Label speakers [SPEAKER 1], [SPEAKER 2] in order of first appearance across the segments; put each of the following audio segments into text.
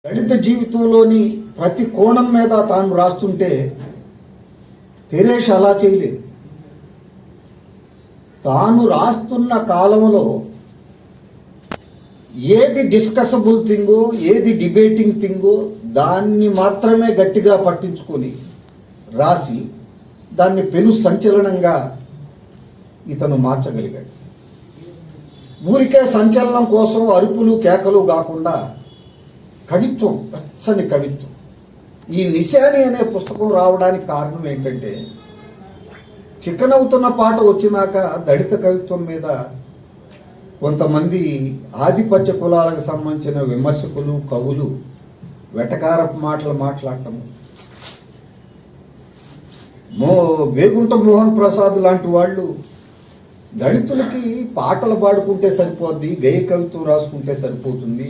[SPEAKER 1] దళిత జీవితంలోని ప్రతి కోణం మీద తాను రాస్తుంటే తెరేష్ అలా చేయలేదు. తాను రాస్తున్న కాలంలో ఏది డిస్కసబుల్ థింగో, ఏది డిబేటింగ్ థింగో దాన్ని మాత్రమే గట్టిగా పట్టించుకొని రాసి దాన్ని పెను సంచలనంగా ఇతను మార్చగలిగాడు. ఊరికే సంచలనం కోసం అరుపులు కేకలు కాకుండా కవిత్వం, పచ్చని కవిత్వం. ఈ నిశాని అనే పుస్తకం రావడానికి కారణం ఏంటంటే, చిక్కనవుతున్న పాట వచ్చినాక దళిత కవిత్వం మీద కొంతమంది ఆధిపత్య కులాలకు సంబంధించిన విమర్శకులు, కవులు వెటకారపు మాటలు మాట్లాడటము, వేగుంట మోహన్ ప్రసాద్ లాంటి వాళ్ళు దళితులకి పాటలు పాడుకుంటే సరిపోద్ది, గేయ కవిత్వం రాసుకుంటే సరిపోతుంది,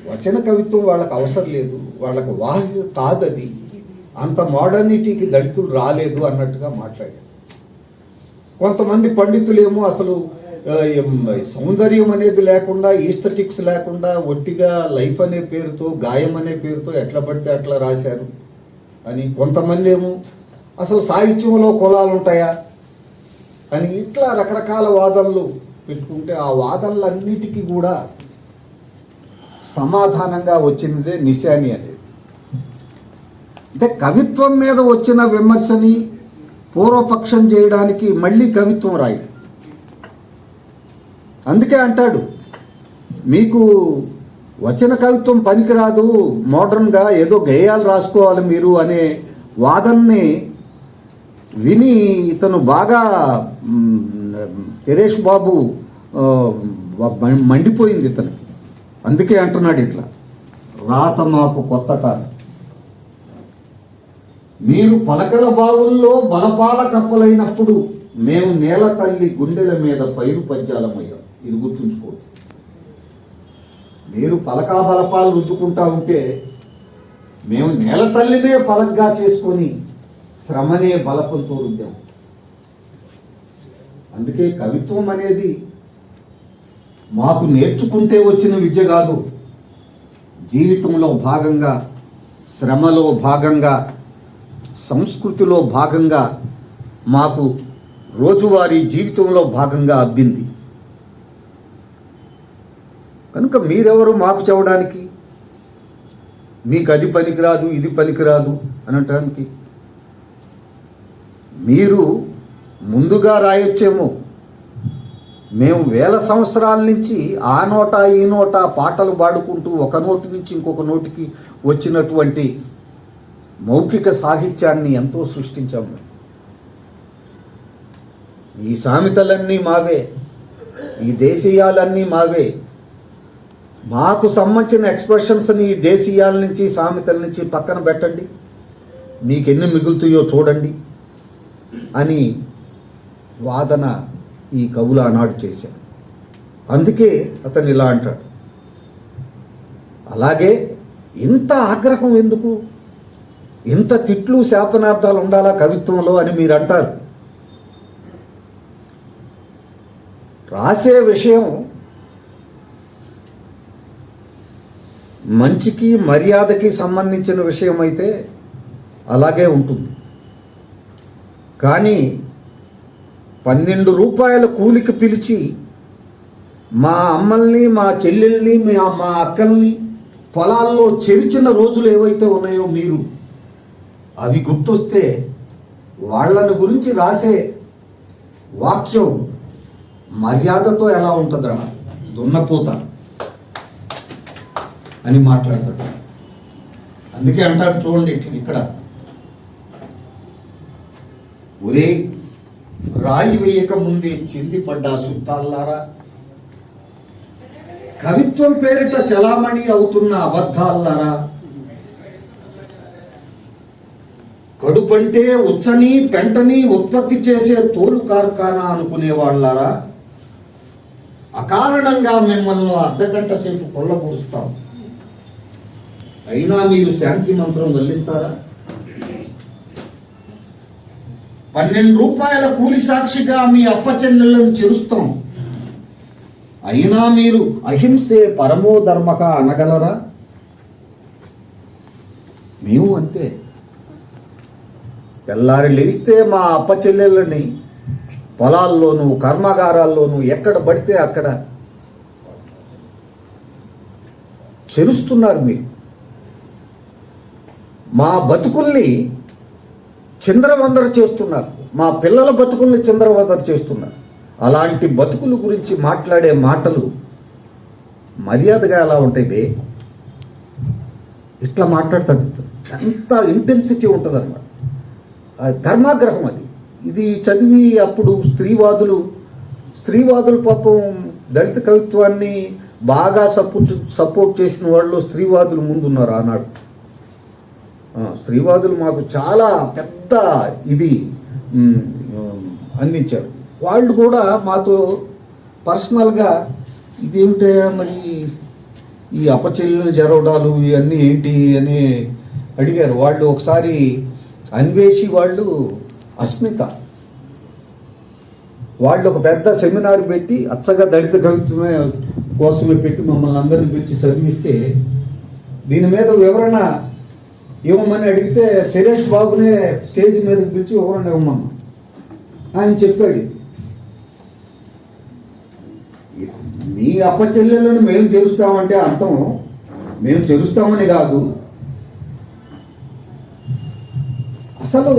[SPEAKER 1] వచన కవిత్వం వాళ్ళకి అవసరం లేదు, వాళ్ళకు వాహ్య కాదది, అంత మోడర్నిటీకి దళితులు రాలేదు అన్నట్టుగా మాట్లాడారు. కొంతమంది పండితులేమో అసలు సౌందర్యం అనేది లేకుండా, ఈస్థెటిక్స్ లేకుండా ఒట్టిగా లైఫ్ అనే పేరుతో, గాయం అనే పేరుతో ఎట్లా పడితే అట్లా రాశారు అని. కొంతమంది ఏమో అసలు సాహిత్యంలో కులాలు ఉంటాయా అని ఇట్లా రకరకాల వాదనలు పెట్టుకుంటే, ఆ వాదనలన్నిటికీ కూడా సమాధానంగా వచ్చినదే నిశాని అనేది. అంటే కవిత్వం మీద వచ్చిన విమర్శని పూర్వపక్షం చేయడానికి మళ్ళీ కవిత్వం రాయి. అందుకే అంటాడు, మీకు వచన కవిత్వం పనికిరాదు, మోడర్న్గా ఏదో గేయాలు రాసుకోవాలి మీరు అనే వాదనని విని ఇతను బాగా తెరేష్ బాబు మండిపోయింది ఇతనికి. అందుకే అంటున్నాడు ఇట్లా, రాత మాకు కొత్త కాదు, మీరు పలకల బావుల్లో బలపాల కప్పలైనప్పుడు మేము నేల తల్లి గుండెల మీద పైరు పద్యాలమయ్యాం. ఇది గుర్తుంచుకోండి. మీరు పలకా బలపాలు రుద్దుకుంటా ఉంటే మేము నేల తల్లినే పలకగా చేసుకొని శ్రమనే బలపంతో రుద్దాం. అందుకే కవిత్వం అనేది మాకు నేర్చుకుంటే వచ్చిన విద్య కాదు, జీవితంలో భాగంగా, శ్రమలో భాగంగా, సంస్కృతిలో భాగంగా, మాకు రోజువారీ జీవితంలో భాగంగా అబ్బింది. కనుక మీరెవరు మాకు చెప్పడానికి, మీకు అది పనికిరాదు, ఇది పనికిరాదు అనటానికి? మీరు ముందుగా రాయొచ్చేమో, మేము వేల సంవత్సరాల నుంచి ఆ నోట ఈ నోట పాటలు పాడుకుంటూ ఒక నోటి నుంచి ఇంకొక నోటికి వచ్చినటువంటి మౌఖిక సాహిత్యాన్ని ఎంతో సృష్టించాము. ఈ సామెతలన్నీ మావే, ఈ దేశీయాలన్నీ మావే, మాకు సంబంధించిన ఎక్స్ప్రెషన్స్ని ఈ దేశీయాల నుంచి, సామెతల నుంచి పక్కన పెట్టండి, మీకు ఎన్ని మిగులుతాయో చూడండి అని వాదన ఈ కవులు ఆనాడు చేశారు. అందుకే అతను ఇలా అంటాడు. అలాగే ఇంత ఆగ్రహం ఎందుకు, ఇంత తిట్లు శాపనార్థాలు ఉండాలా కవిత్వంలో అని మీరు అంటారు. రాసే విషయం మంచికి మర్యాదకి సంబంధించిన విషయం అయితే అలాగే ఉంటుంది. కానీ 12 రూపాయల కూలికి పిలిచి మా అమ్మల్ని, మా చెల్లెల్ని, మా అక్కల్ని పొలాల్లో చెరిచిన రోజులు ఏవైతే ఉన్నాయో మీరు అవి గుర్తొస్తే వాళ్ళని గురించి రాసే వాక్యం మర్యాదతో ఎలా ఉంటుందా, దున్నపోత అని మాట్లాడతాడు. అందుకే అంటాడు చూడండి ఇక్కడ, ఒరే రాయి వేయక ముందే చిందిపడ్డా సుత్తాల్లారా, కవిత్వం పేరిట చలామణి అవుతున్న అబద్ధాల్లారా, కడుపంటే ఉచ్చని పెంటని ఉత్పత్తి చేసే తోలు కార్ఖానా అనుకునే వాళ్ళారా, అకారణంగా మిమ్మల్ని అర్ధగంట సేపు కొల్లబూరుస్తాం, అయినా మీరు శాంతి మంత్రం వల్లిస్తారా? 12 రూపాయల కూలి సాక్షిగా మీ అప్పచెల్లెళ్ళను చెరుస్తాం, అయినా మీరు అహింసే పరమో ధర్మక అనగలరా? మేము అంతే. తెల్లారి లేస్తే మా అప్ప చెల్లెళ్ళని పొలాల్లోనూ కర్మాగారాల్లోనూ ఎక్కడ పడితే అక్కడ చెరుస్తున్నారు మీరు. మా బతుకుల్ని చిందరవందర చేస్తున్నారు, మా పిల్లల బతుకుల్ని చిందరవందర చేస్తున్నారు. అలాంటి బతుకుల గురించి మాట్లాడే మాటలు మర్యాదగా ఎలా ఉంటాయి బే? ఇట్లా మాట్లాడుతుంది, అంత ఇంటెన్సిటీ ఉంటుంది అన్నమాట. ధర్మాగ్రహం అది. ఇది చదివి అప్పుడు స్త్రీవాదులు పాపం దళిత కవిత్వాన్ని బాగా సపోర్ట్ చేసిన వాళ్ళు స్త్రీవాదులు ముందున్నారు ఆనాడు. స్త్రీవాదులు మాకు చాలా పెద్ద ఇది అందించారు. వాళ్ళు కూడా మాతో పర్సనల్గా ఇదేమిటే మరి ఈ అపచెల్లెలు జరగడాలు ఇవన్నీ ఏంటి అని అడిగారు. వాళ్ళు ఒకసారి అన్వేషి వాళ్ళు, అస్మిత వాళ్ళు ఒక పెద్ద సెమినార్ పెట్టి అచ్చగా దళిత కవిత్వమే కోసమే పెట్టి మమ్మల్ని అందరిని పిలిచి చదివిస్తే దీని మీద వివరణ ఇవ్వమని అడిగితే సురేష్ బాబునే స్టేజ్ మీద పిలిచి వివరణ ఇవ్వమన్నా. ఆయన చెప్పాడు, మీ అప్పచెల్లెలను మేము తెలుస్తామంటే అర్థం మేము తెలుస్తామని కాదు, అసలు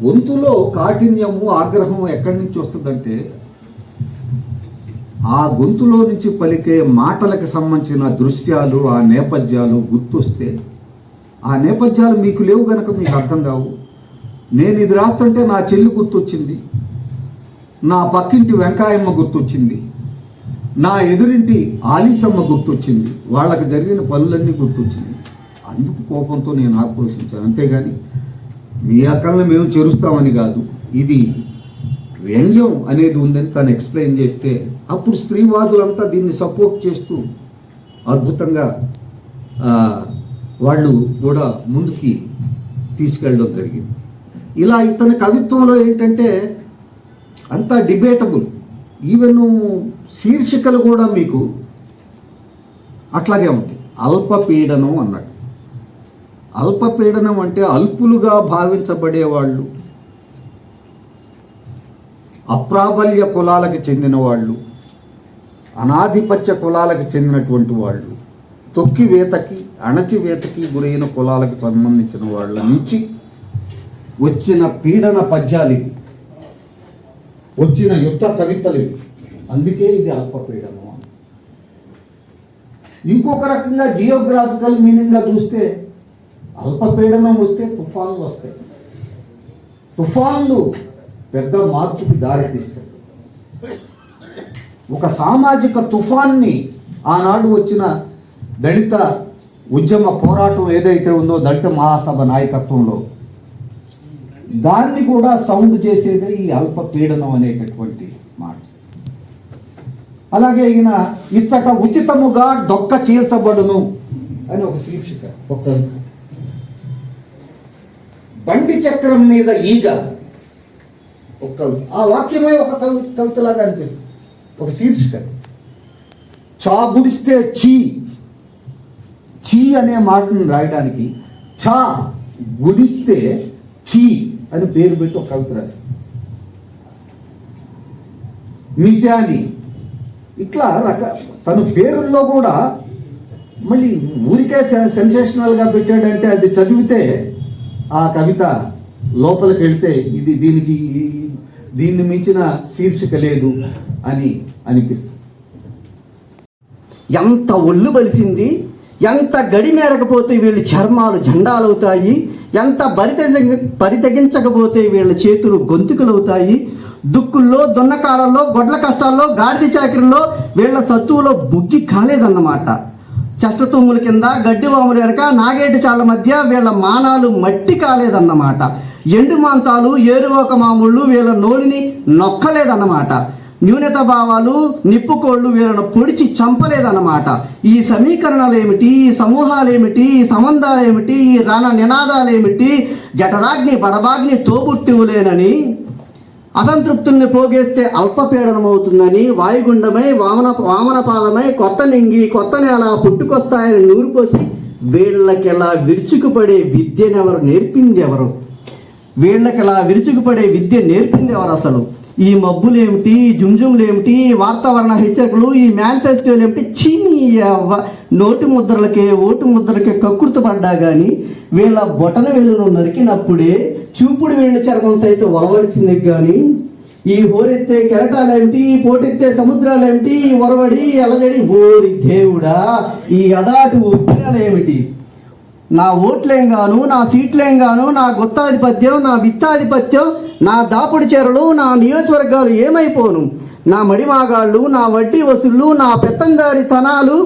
[SPEAKER 1] గొంతులో కాఠిన్యము ఆగ్రహం ఎక్కడి నుంచి వస్తుందంటే ఆ గొంతులో నుంచి పలికే మాటలకు సంబంధించిన దృశ్యాలు, ఆ నేపథ్యాలు గుర్తొస్తే, ఆ నేపథ్యాలు మీకు లేవు గనక మీకు అర్థం కావు. నేను ఇది రాస్తుంటే నా చెల్లి గుర్తొచ్చింది, నా పక్కింటి వెంకాయమ్మ గుర్తొచ్చింది, నా ఎదురింటి ఆలీసమ్మ గుర్తొచ్చింది, వాళ్ళకి జరిగిన పనులన్నీ గుర్తొచ్చింది. అందుకు కోపంతో నేను ఆక్రోశించాను. అంతేగాని మీ అక్కల్ని మేము చేరుస్తామని కాదు. ఇది వ్యంగ్యం అనేది ఉందని తను ఎక్స్ప్లెయిన్ చేస్తే అప్పుడు స్త్రీవాదులంతా దీన్ని సపోర్ట్ చేస్తూ అద్భుతంగా వాళ్ళు కూడా ముందుకి తీసుకెళ్ళడం జరిగింది. ఇలా ఇతని కవిత్వంలో ఏంటంటే అంతా డిబేటబుల్. ఈవెన్ శీర్షికలు కూడా మీకు అట్లాగే ఉంటాయి. అల్పపీడనం అన్నాడు. అల్పపీడనం అంటే అల్పులుగా భావించబడేవాళ్ళు, అప్రాబల్య కులాలకు చెందిన వాళ్ళు, అనాధిపత్య కులాలకు చెందినటువంటి వాళ్ళు, తొక్కివేతకి అణచివేతకి గురైన కులాలకు సంబంధించిన వాళ్ళ నుంచి వచ్చిన పీడన పద్యాలు, వచ్చిన యుద్ధ కవితలు. అందుకే ఇది అల్పపీడనం. ఇంకొక రకంగా జియోగ్రాఫికల్ మీనింగ్గా చూస్తే అల్పపీడనం వస్తే తుఫాన్లు వస్తాయి. తుఫాన్లు పెద్ద మార్పుకి దారితీస్తాయి. ఒక సామాజిక తుఫాన్ని ఆనాడు వచ్చిన దళిత ఉద్యమ పోరాటం ఏదైతే ఉందో దళిత మహాసభ నాయకత్వంలో, దాన్ని కూడా సౌండ్ చేసేదే ఈ అల్పపీడనం అనేటటువంటి మాట. అలాగే ఈయన ఇచ్చట ఉచితముగా డొక్క చీల్చబడును అని ఒక శీర్షిక, ఒక బండి చక్రం మీద ఈగ, ఒక ఆ వాక్యమే ఒక కవితలాగా అనిపిస్తుంది. ఒక శీర్షిక, చా గుడిస్తే చీ, చీ అనే మాటను రాయడానికి చా గుడిస్తే చీ అని పేరు పెట్టి ఒక కవిత రాశారు. మిశాని ఇట్లా తన పేరుల్లో కూడా మళ్ళీ ఊరికే సెన్సేషనల్గా పెట్టాడంటే అది చదివితే ఆ కవిత లోపలికి వెళ్తే ఇది దీన్ని మించిన శీర్షిక లేదు అని అనిపిస్తుంది.
[SPEAKER 2] ఎంత ఒళ్ళు బలిసింది, ఎంత గడి మేరకపోతే వీళ్ళ చర్మాలు జెండాలవుతాయి, ఎంత పరితగించకపోతే వీళ్ళ చేతులు గొంతుకులవుతాయి. దుక్కుల్లో, దున్నకాలలో, గొడ్ల కష్టాల్లో, గాడిద చాకరీలో వీళ్ళ సత్తువులో బుగ్గి కాలేదన్నమాట. చష్టతూముల కింద, గడ్డివాముల వెనక, నాగేటి చాళ్ల మధ్య వీళ్ళ మానాలు మట్టి కాలేదన్నమాట. ఎండు మాంసాలు, ఏరువాక మామూళ్ళు వీళ్ళ నోలిని నొక్కలేదన్నమాట. న్యూనత భావాలు, నిప్పుకోళ్ళు వీళ్ళను పొడిచి చంపలేదన్నమాట. ఈ సమీకరణాలు ఏమిటి, ఈ సమూహాలు ఏమిటి, ఈ సంబంధాలు ఏమిటి, ఈ రణ నినాదాలు ఏమిటి, జఠరాగ్ని బడబాగ్ని తోబుట్టివులేనని, అసంతృప్తుల్ని పోగేస్తే అల్పపీడనమవుతుందని, వాయుగుండమై వామనపాదమై కొత్త నింగి కొత్త నేల పుట్టుకొస్తాయని నూరుపోసి వీళ్ళకి ఎలా విరుచుకుపడే విద్యను ఎవరు నేర్పింది? ఎవరు వీళ్ళకి ఎలా విరుచుకుపడే విద్య నేర్పింది ఎవరు? అసలు ఈ మబ్బులు ఏమిటి, జుంజుములు ఏమిటి, వాతావరణ హెచ్చరికలు, ఈ మేనిఫెస్టోలు ఏమిటి? చీని నోటి ముద్రలకే ఓటు ముద్రలకే కక్కుర్తి పడ్డా కానీ వీళ్ళ బొటన వేలును నరికినప్పుడే చూపుడు వేణు చర్మం సైతం వలవలసింది. కానీ ఈ హోరెత్తే కెరటాలేమిటి, పోటెత్తే సముద్రాలేమిటి, ఒరవడి అలజడి, ఓరి దేవుడా ఈ అదాటు ఉప్పినలేమిటి? నా ఓట్లేం గాను, నా సీట్లేం గాను, నా గుత్తాధిపత్యం, నా విత్తాధిపత్యం, నా దాపుడు చెరలు, నా నియోజకవర్గాలు ఏమైపోను? నా మడిమాగాళ్ళు, నా వడ్డీ వసూళ్ళు, నా పెత్తందారి తనాలు,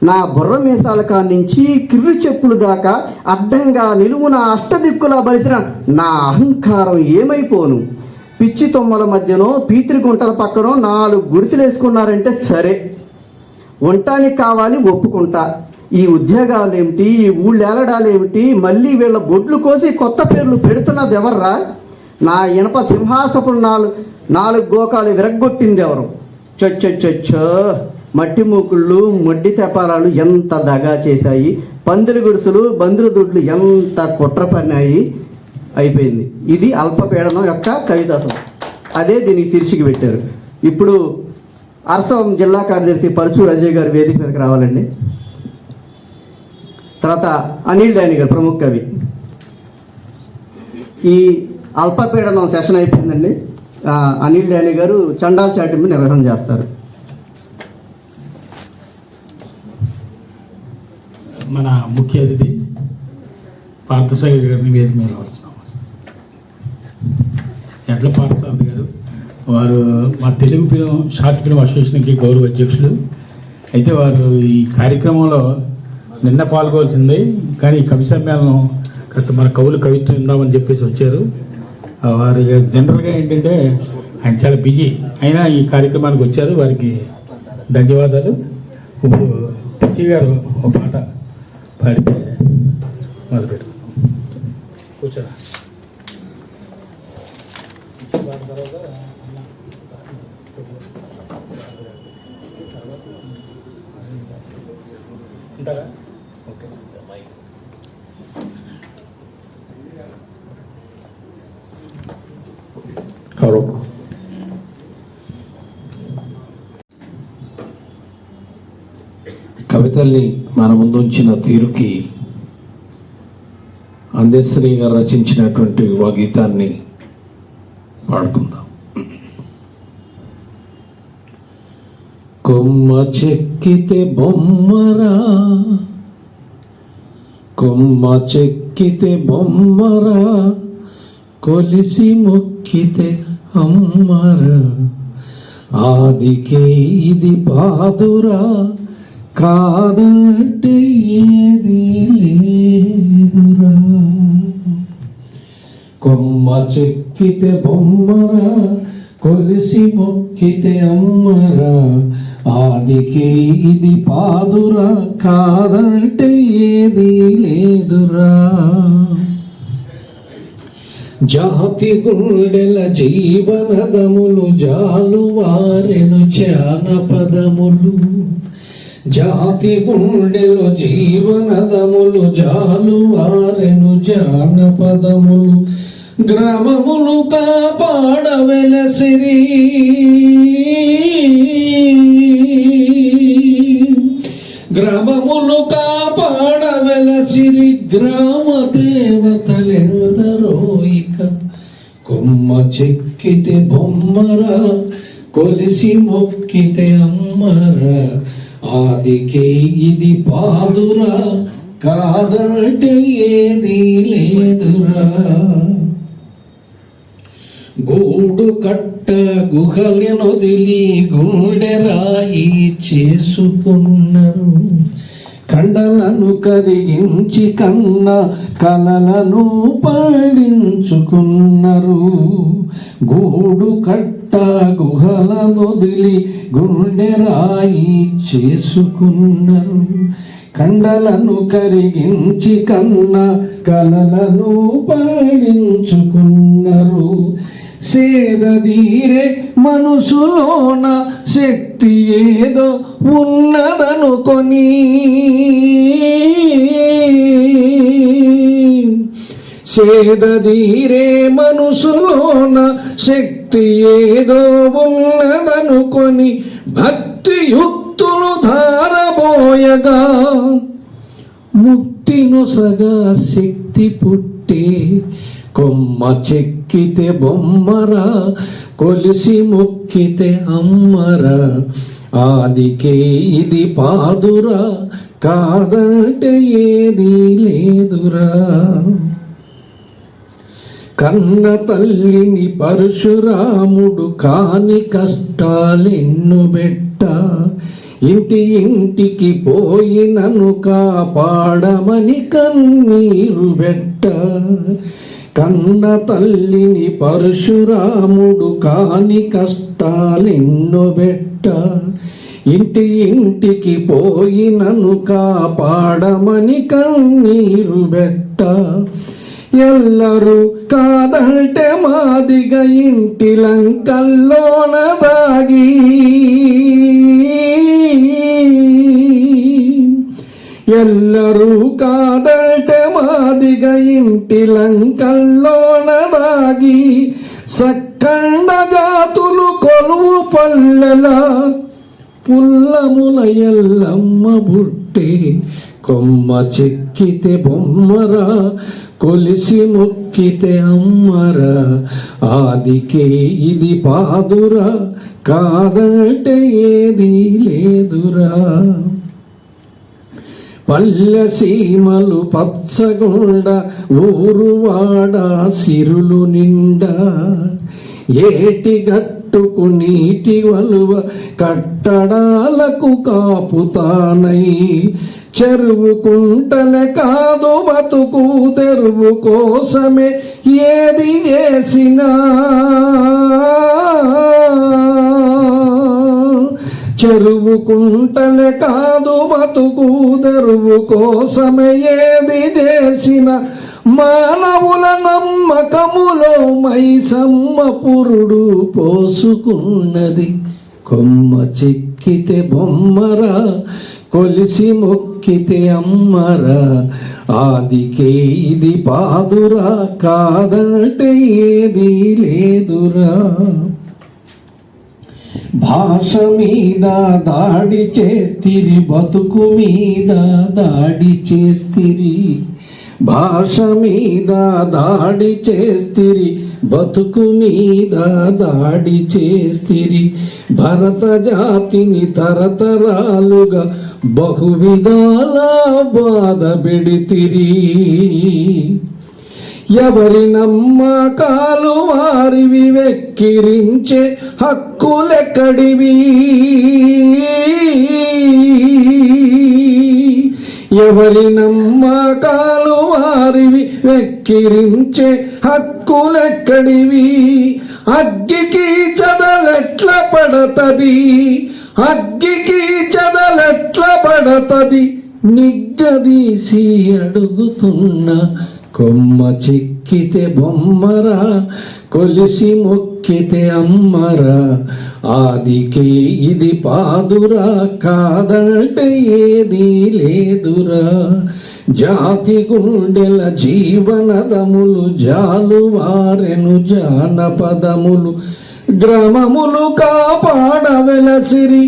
[SPEAKER 2] నా బుర్ర మీసాల కానించి కిర్రు చెప్పులు దాకా అడ్డంగా నిలువున అష్టదిక్కులా బలిసిన నా అహంకారం ఏమైపోను? పిచ్చి తొమ్మల మధ్యనో పీతిరి గుంటల పక్కనో 4 గుడిసెలు వేసుకున్నారంటే సరే, ఉండటానికి కావాలి, ఒప్పుకుంటా. ఈ ఉద్యోగాలు ఏమిటి, ఈ ఊళ్ళేలడాలు ఏమిటి, మళ్ళీ వీళ్ళ బొడ్లు కోసి కొత్త పేర్లు పెడుతున్నది ఎవర్రా? నా ఇనప సింహాసపు 4 గోకాలు విరగ్గొట్టింది ఎవరు? చొచ్చొచ్చొచ్చో మట్టి మూకుళ్ళు, మొడ్డి తెపారాలు ఎంత దగా చేశాయి, పందులు గుడుసులు, బందులు దుడ్లు ఎంత కుట్ర పడినాయి. అయిపోయింది. ఇది అల్పపీడనం యొక్క కవిత. అసలు అదే దీనికి శీర్షిక పెట్టారు. ఇప్పుడు అరసవం జిల్లా కార్యదర్శి పరచూరు అజయ్ గారు వేదిక మీదకి రావాలండి. తర్వాత అనిల్ డానీ గారు, ప్రముఖ కవి. ఈ అల్పపీడనం సెషన్ అయిపోయిందండి. అనిల్ డానీ గారు చండాల చాటింపు నిర్వహణ చేస్తారు.
[SPEAKER 3] మన ముఖ్య అతిథి పార్థసాయి గారిని వేదిక మీద రావాల్సిన ఎడ్ల పార్థసారథి గారు. వారు మా తెలుగు ఫిలిం షార్ట్ ఫిలిం అసోసియేషన్కి గౌరవ అధ్యక్షులు. అయితే వారు ఈ కార్యక్రమంలో నిన్న పాల్గొవాల్సింది, కానీ ఈ కవి సమ్మేళనం కాస్త మన కవులు కవిత్వం ఉందామని చెప్పేసి వచ్చారు. వారు జనరల్గా ఏంటంటే ఆయన చాలా బిజీ అయినా ఈ కార్యక్రమానికి వచ్చారు. వారికి ధన్యవాదాలు. ఇప్పుడు పిచ్చి గారు ఒక పాట పాడితే మొదలుపెట్టు. కూర్చోరా. ఉంటారా? ఓకే.
[SPEAKER 4] కవితల్ని మన ముందు ఉంచిన తీరుకి అందశ్రీ గారు రచించినటువంటి ఒక గీతాన్ని పాడుకుందాం. కొమ్మ చెక్కితే బొమ్మరా, కొమ్మ చెక్కితే బొమ్మరా, కొలిసి మొక్కితే అమ్మరా, ఆదికే ఇది పాదురా, కాదంటే ఏది లేదురా. కొమ్మ చెక్కితే బొమ్మరా, కొలిసి మొక్కితే అమ్మరా, ఆదికే ఇది పాదురా, కాదంటే ఏది లేదురా. జాతి గుండెల జీవనదములు జాలువారెను జానపదములు, జాతి గుండెలు జీవనదములు జాలువారెను జానపదములు, గ్రామములు కాపాడవెలసిరి, గ్రామములు కాపాడవెలసిరి, గ్రామ దేవతలెందరో ఇక. కొమ్మ చెక్కితే బొమ్మరా, కొలిసి మొక్కితే అమ్మరా, ఆదికే ఇది పాదురా, కాదంటే ఏది లేదురా. గూడు కట్ట గుహలనొదిలి గుండె రాయి చేసుకున్నారు, కండలను కరిగించి కన్న కలలను పండించుకున్నారు. గూడు కట్ట గుహలనొదిలి గుండె రాయి చేసుకున్నారు, కండలను కరిగించి కన్న కలలను పండించుకున్నారు. సేదదీరే మనసులోన శక్తి ఏదో ఉన్నదనుకొని, సేదదీరే మనసులోన శక్తి ఏదో ఉన్నదనుకొని భక్తియుక్తులు ధారబోయగా ముక్తి నొసగా శక్తి పుట్టే కొమ్మ చెక్కితే బొమ్మరా కొలిసి మొక్కితే అమ్మరా ఆదికే ఇది పాదురా కాదంటే ఏది లేదురా కన్న తల్లిని పరశురాముడు కాని కష్టాలెన్ను బెట్ట ఇంటికి పోయి నన్ను కాపాడమని కన్నీరు బెట్ట కన్న తల్లిని పరశురాముడు కాని కష్టాలెన్ను బెట్ట ఇంటికి పోయి నన్ను కాపాడమని కన్నీరు బెట్ట ఎల్లరూ కాదంటే మాదిగ ఇంటి లంకల్లోన దాగి ఎల్లరూ కాదంటే మాదిగ ఇంటి లంకల్లోన దాగి సక్కండ జాతులు కొలువు పల్లెల పుల్లముల ఎల్లమ్మ బుట్టే కొమ్మ చెక్కితే బొమ్మరా కొలిసి మొక్కితే అమ్మరా ఆదికే ఇది పాదురా కాదంటే ఏది లేదురా పల్లె సీమలు పచ్చగుండ ఊరువాడ సిరులు నిండా ఏటి గట్టుకు నీటి వలువ కట్టడాలకు కాపుతానై చెరువు కుంటలే కాదు బతుకు తెరువు కోసమే ఏది చేసినా చెరువు కుంటలే కాదు బతుకు తెరువు కోసమే ఏది చేసిన మానవుల నమ్మకములో మైసమ్మ పురుడు పోసుకున్నది కొమ్మ చెక్కితే బొమ్మరా కొలిసి మొక్కితే అమ్మరా ఆదికే ఇది పాదురా కాదంటే ఏది లేదురా భాష మీద దాడి చేస్తిరి బతుకు మీద దాడి చేస్తిరి భాష మీద దాడి చేస్తిరి బతుకు మీద దాడి చేస్తిరి భరత జాతిని తరతరాలుగా బహువిధాల బాధ పెడితిరి ఎవరి నమ్మకాలు వారివి వెక్కిరించే హక్కులెక్కడివి ఎవరి నమ్మకాలు వారివి వెక్కిరించే హక్కులెక్కడివి అగ్గికి చదలెట్ల పడతది అగ్గికి చదలెట్ల పడతది నిగ్గదీసి అడుగుతున్నా కొమ్మ చెక్కితే బొమ్మరా కొలిసి మొక్కితే అమ్మరా ఆదికే ఇది పాదురా కాదంటే ఏది లేదురా జాతి గుండెల జీవనదములు జాలువారెను జానపదములు గ్రామములు కాపాడవెలసిరి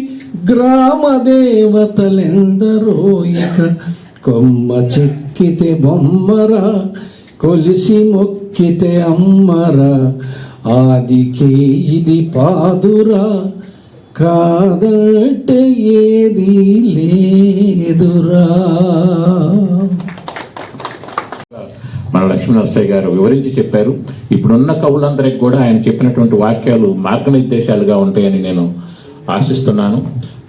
[SPEAKER 4] గ్రామ దేవతలెందరో ఇక కొమ్మ చెక్కితే బొమ్మరా కొలిసి మొక్కితే అమ్మరా ఆదికే ఇది పాదురా కాదంటే ఏది లేదురా.
[SPEAKER 5] మన లక్ష్మీనరసయ్య గారు వివరించి చెప్పారు. ఇప్పుడున్న కవులందరికీ కూడా ఆయన చెప్పినటువంటి వాక్యాలు మార్గనిర్దేశాలుగా ఉంటాయని నేను ఆశిస్తున్నాను.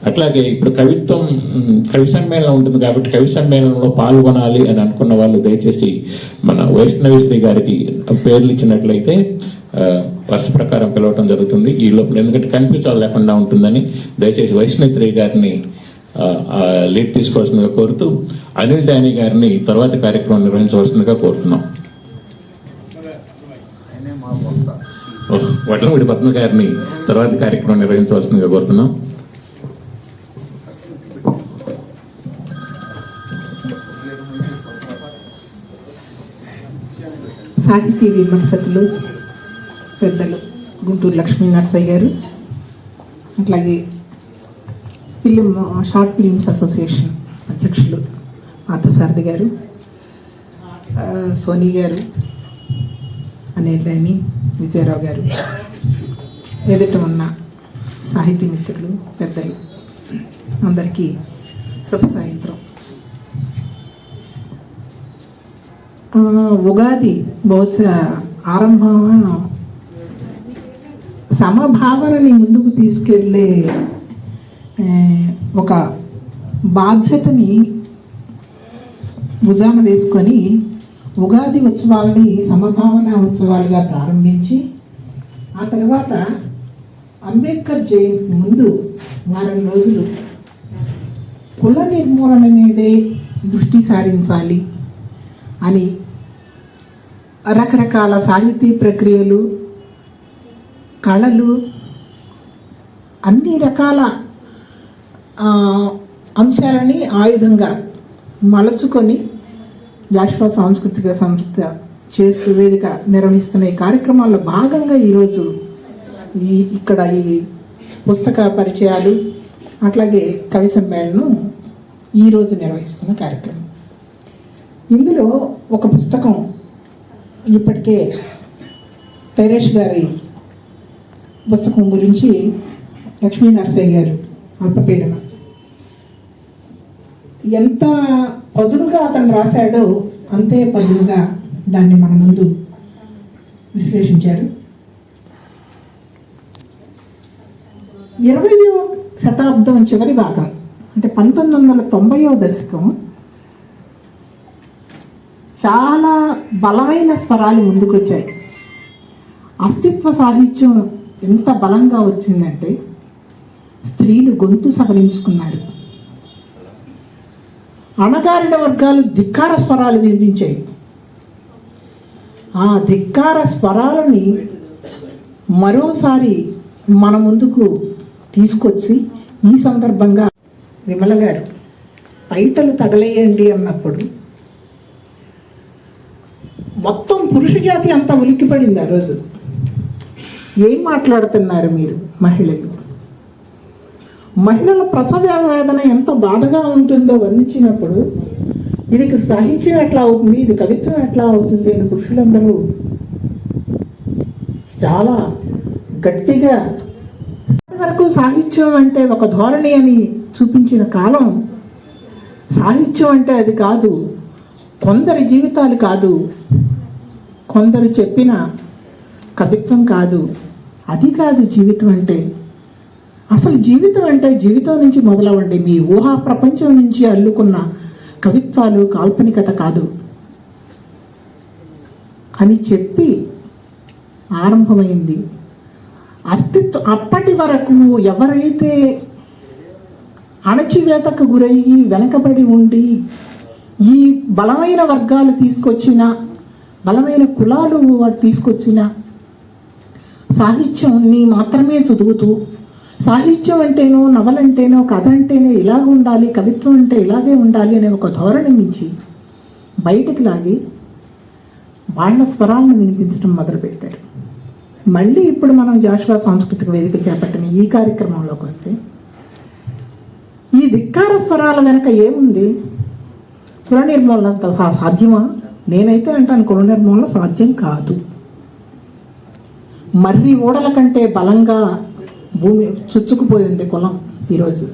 [SPEAKER 5] అట్లాగే ఇప్పుడు కవి సమ్మేళనం ఉంటుంది కాబట్టి కవి సమ్మేళనంలో పాల్గొనాలి అని అనుకున్న వాళ్ళు దయచేసి మన వైష్ణవిశ్రీ గారికి పేర్లు ఇచ్చినట్లయితే వరుస ప్రకారం పిలవటం జరుగుతుంది ఈ లోపల, ఎందుకంటే కన్ఫ్యూజన్ లేకుండా ఉంటుందని దయచేసి వైష్ణవిశ్రీ గారిని లీడ్ తీసుకోవాల్సిందిగా కోరుతూ అనిల్ డానీ గారిని తర్వాత కార్యక్రమం నిర్వహించవలసిందిగా కోరుతున్నాం. వడ్లమూడి పద్మ గారిని తర్వాత కార్యక్రమం నిర్వహించవలసిందిగా కోరుతున్నాం.
[SPEAKER 6] సాహితీ విమర్శకులు పెద్దలు గుంటూరు లక్ష్మీ నరసయ్య గారు, అట్లాగే షార్ట్ ఫిలిమ్స్ అసోసియేషన్ అధ్యక్షులు పార్థసారథి గారు, సోనీ గారు, అనేళ్ళని విజయరావు గారు, ఎదుట ఉన్న సాహితీ మిత్రులు పెద్దలు అందరికీ శుభ సాయంత్రం. ఉగాది బహుశా ఆరంభం సమభావనని ముందుకు తీసుకెళ్ళే ఒక బాధ్యతని భుజాన వేసుకొని ఉగాది ఉత్సవాలని సమభావన ఉత్సవాలుగా ప్రారంభించి ఆ తర్వాత అంబేద్కర్ జయంతి ముందు వారం రోజులు కుల నిర్మూలన మీదే దృష్టి సారించాలి అని రకరకాల సాహితీ ప్రక్రియలు, కళలు, అన్ని రకాల అంశాలని ఆయుధంగా మలచుకొని జాషువా సాంస్కృతిక సంస్థ చేస్తూ వేదిక నిర్వహిస్తున్న ఈ కార్యక్రమాల్లో భాగంగా ఈరోజు ఇక్కడ ఈ పుస్తక పరిచయాలు అట్లాగే కవి సమ్మేళనం ఈరోజు నిర్వహిస్తున్న కార్యక్రమం. ఇందులో ఒక పుస్తకం ఇప్పటికే తైరేష్ గారి పుస్తకం గురించి లక్ష్మీ నరసయ్య గారు అల్పపీడన ఎంత పదునుగా అతను రాశాడో అంతే పదునుగా దాన్ని మన ముందు విశ్లేషించారు. 20వ శతాబ్దం చివరి భాగం అంటే 1990వ దశకం చాలా బలమైన స్వరాలు ముందుకొచ్చాయి. అస్తిత్వ సాహిత్యం ఎంత బలంగా వచ్చిందంటే స్త్రీలు గొంతు సవరించుకున్నారు. అణగారిన వర్గాలు ధిక్కార స్వరాలు వినిపించాయి. ఆ ధిక్కార స్వరాలని మరోసారి మన ముందుకు తీసుకొచ్చి ఈ సందర్భంగా విమల గారు పైటలు తగలేయండి అన్నప్పుడు మొత్తం పురుష జాతి అంతా ఉలిక్కిపడింది. ఆ రోజు ఏం మాట్లాడుతున్నారు మీరు మహిళలు? మహిళల ప్రసవ వేదన ఎంత బాధగా ఉంటుందో వర్ణించినప్పుడు ఇది సాహిత్యం ఎట్లా అవుతుంది, ఇది కవిత్వం ఎట్లా అవుతుంది అని పురుషులందరూ చాలా గట్టిగా వరకు సాహిత్యం అంటే ఒక ధోరణి అని చూపించిన కాలం, సాహిత్యం అంటే అది కాదు, కొందరి జీవితాలు కాదు, కొందరు చెప్పిన కవిత్వం కాదు, అది కాదు జీవితం అంటే. అసలు జీవితం అంటే జీవితం నుంచి మొదలవండి, మీ ఊహా ప్రపంచం నుంచి అల్లుకున్న కవిత్వాలు, కాల్పనికత కాదు అని చెప్పి ఆరంభమైంది. అస్తిత్వం అప్పటి వరకు ఎవరైతే అణచివేతకు గురయ్యి వెనకబడి ఉండి ఈ బలమైన వర్గాలు తీసుకొచ్చిన, బలమైన కులాలు వాడు తీసుకొచ్చిన సాహిత్యాన్ని మాత్రమే చదువుతూ, సాహిత్యం అంటేనో, నవలంటేనో, కథ అంటేనే ఇలాగ ఉండాలి, కవిత్వం అంటే ఇలాగే ఉండాలి అనే ఒక ధోరణి నుంచి బయటకు లాగి వాళ్ళ స్వరాలను వినిపించడం మొదలుపెట్టారు. మళ్ళీ ఇప్పుడు మనం జాషువా సాంస్కృతిక వేదిక చేపట్టిన ఈ కార్యక్రమంలోకి వస్తే ఈ ధిక్కార స్వరాల వెనక ఏముంది? కుల నిర్మూలన సాధ్యమా? నేనైతే అంటాను కుల నిర్మూలన సాధ్యం కాదు. మర్రి ఓడల కంటే బలంగా భూమి చుచ్చుకుపోయింది కులం. ఈరోజు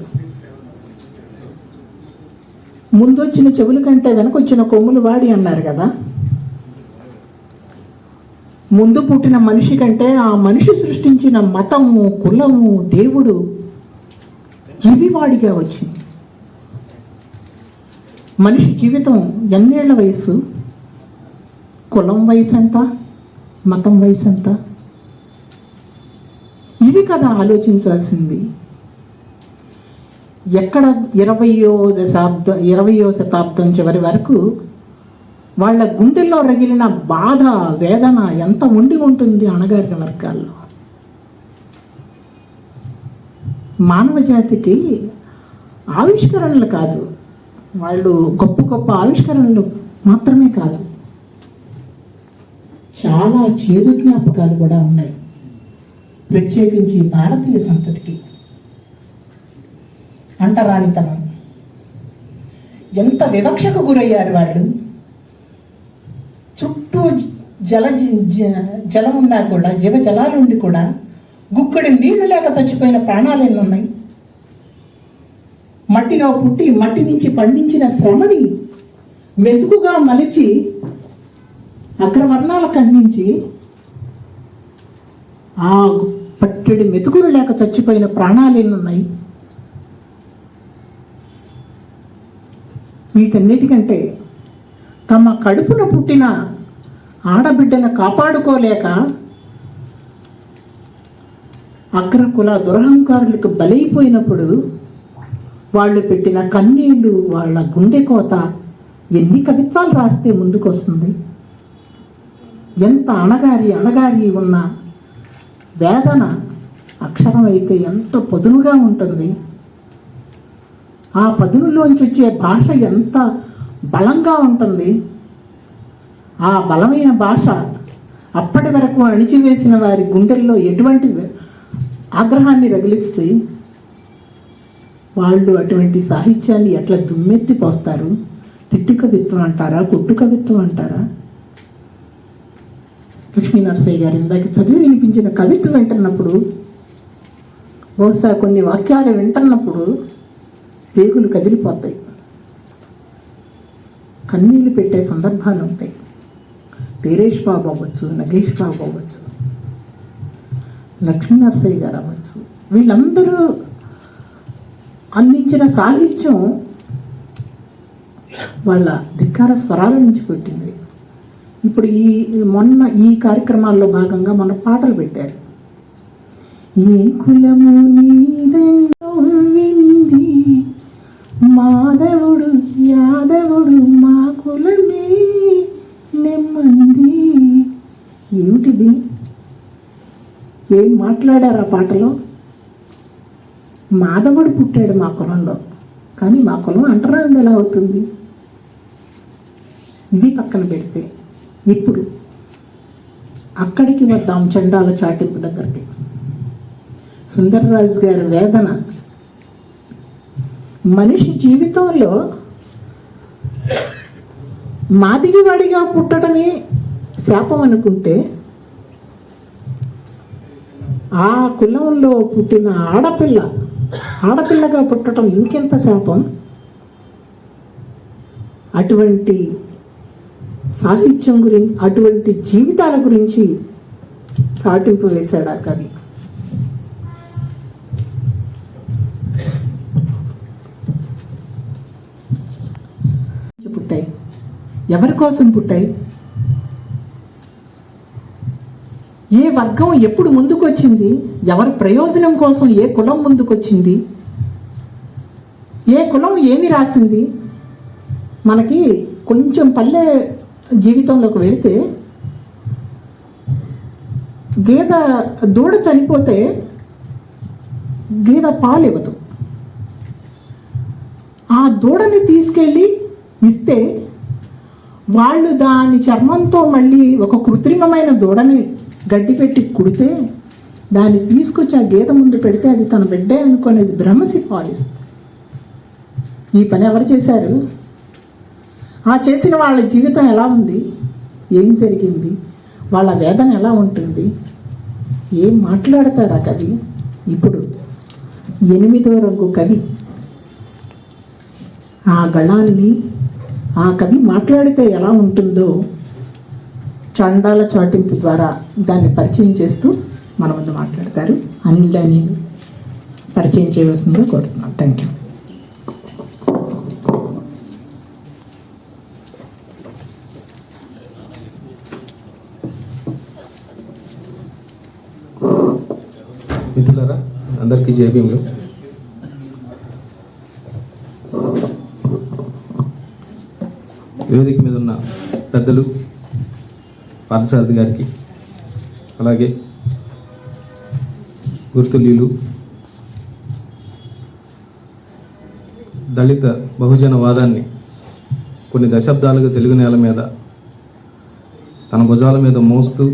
[SPEAKER 6] ముందొచ్చిన చెవుల కంటే వెనకొచ్చిన కొమ్ములు వాడి అన్నారు కదా. ముందు పుట్టిన మనిషి కంటే ఆ మనిషి సృష్టించిన మతము, కులము, దేవుడు జీవివాడిగా వచ్చింది. మనిషి జీవితం ఎన్నేళ్ల వయసు, కులం వయసు ఎంత, మతం వయసు ఎంత, ఇవి కదా ఆలోచించాల్సింది. ఎక్కడ 20వ శతాబ్దం చివరి వరకు వాళ్ళ గుండెల్లో రగిలిన బాధ, వేదన ఎంత ఉండి ఉంటుంది అణగారిన వర్గాల్లో. మానవ జాతికి ఆవిష్కరణలు కాదు, వాళ్ళు గొప్ప గొప్ప ఆవిష్కరణలు మాత్రమే కాదు, చాలా చేదు జ్ఞాపకాలు కూడా ఉన్నాయి, ప్రత్యేకించి భారతీయ సంతతికి. అంటరానితనం, ఎంత వివక్షకు గురయ్యారు వాళ్ళు. చుట్టూ జలం ఉన్నా కూడా, జీవజలాలుండి కూడా గుక్కడి నీళ్లు లేక చచ్చిపోయిన ప్రాణాలు ఎన్ని ఉన్నాయి. మట్టిలో పుట్టి మట్టి నుంచి పండించిన శ్రమని మెతుకుగా మలిచి అగ్రవర్ణాలకు అందించి ఆ పట్టెడి మెతుకులు లేక చచ్చిపోయిన ప్రాణాలు ఎన్ని ఉన్నాయి. వీటన్నిటికంటే తమ కడుపున పుట్టిన ఆడబిడ్డను కాపాడుకోలేక అగ్రకుల దురహంకారులకు బలైపోయినప్పుడు వాళ్ళు పెట్టిన కన్నీళ్ళు, వాళ్ళ గుండె కోత ఎన్ని కవిత్వాలు రాస్తే ముందుకొస్తుంది. ఎంత అణగారి ఉన్న వేదన అక్షరం అయితే ఎంత పదునుగా ఉంటుంది. ఆ పదునులోంచి వచ్చే భాష ఎంత బలంగా ఉంటుంది. ఆ బలమైన భాష అప్పటి వరకు అణిచివేసిన వారి గుండెల్లో ఎటువంటి ఆగ్రహాన్ని రగిలిస్తే వాళ్ళు అటువంటి సాహిత్యాన్ని ఎట్లా దుమ్మెత్తి పోస్తారు. తిట్టు కవిత్వం అంటారా, కొట్టు కవిత్వం అంటారా? లక్ష్మీ నరసయ్య గారు ఇందాక చదివి వినిపించిన కవిత్వం వింటున్నప్పుడు, బహుశా కొన్ని వాక్యాలు వింటున్నప్పుడు పేగులు కదిలిపోతాయి, కన్నీళ్ళు పెట్టే సందర్భాలు ఉంటాయి. వీరేష్ బాబు అవ్వచ్చు, నగేష్ బాబు అవ్వచ్చు, లక్ష్మీ నరసయ్య గారు అవ్వచ్చు, వీళ్ళందరూ అందించిన సాహిత్యం వాళ్ళ ధిక్కార స్వరాల నుంచి పుట్టింది. ఇప్పుడు మొన్న ఈ కార్యక్రమాల్లో భాగంగా మన పాటలు పెట్టారు. ఏ కులము నీదండి మాధవుడు యాదవుడు మా కులమే నెమ్మంది. ఏమిటిది? ఏం మాట్లాడారు ఆ పాటలో? మాధవుడు పుట్టాడు మా కులంలో, కానీ మా కులం అంటరానిది ఎలా అవుతుంది? ఇవి పక్కన పెడితే ఇప్పుడు అక్కడికి వద్దాం, చండాల చాటింపు దగ్గరికి. సుందర్రాజు గారి వేదన, మనిషి జీవితంలో మాదిగివాడిగా పుట్టడమే శాపం అనుకుంటే, ఆ కులంలో పుట్టిన ఆడపిల్లగా పుట్టడం ఇంకెంత శాపం. అటువంటి సాహిత్యం గురించి, అటువంటి జీవితాల గురించి చాటింపు వేశాడు ఆ కవి. పుట్టాయి, ఎవరి కోసం పుట్టాయి? ఏ వర్గం ఎప్పుడు ముందుకొచ్చింది? ఎవరి ప్రయోజనం కోసం ఏ కులం ముందుకొచ్చింది? ఏ కులం ఏమి రాసింది? మనకి కొంచెం పల్లె జీవితంలోకి వెళితే, దూడ చనిపోతే గేదె పాలు ఇవ్వదు. ఆ దూడని తీసుకెళ్ళి ఇస్తే వాళ్ళు దాని చర్మంతో మళ్ళీ ఒక కృత్రిమమైన దూడని గడ్డి పెట్టి కుడితే, దాన్ని తీసుకొచ్చి ఆ గేదె ముందు పెడితే అది తన బిడ్డే అనుకునేది భ్రమసి పాలిస్తుంది. ఈ పని ఎవరు చేశారు? ఆ చేసిన వాళ్ళ జీవితం ఎలా ఉంది? ఏం జరిగింది? వాళ్ళ వేదన ఎలా ఉంటుంది? ఏం మాట్లాడతారు ఆ కవి? ఇప్పుడు 8వ రంగు కవి ఆ గళాన్ని, ఆ కవి మాట్లాడితే ఎలా ఉంటుందో చండాల చాటింపు ద్వారా దాన్ని పరిచయం చేస్తూ మన ముందు మాట్లాడతారు. అనిల్ని పరిచయం చేయవలసిందిగా కోరుతున్నాను. Thank you.
[SPEAKER 7] మిత్రులారా, అందరికీ జైభీములు. వేదిక మీద ఉన్న పెద్దలు, పార్థసారథి గారికి, అలాగే గుర్తులీలు, దళిత బహుజన వాదాన్ని కొన్ని దశాబ్దాలుగా తెలుగు నేల మీద తన భుజాల మీద మోస్తూ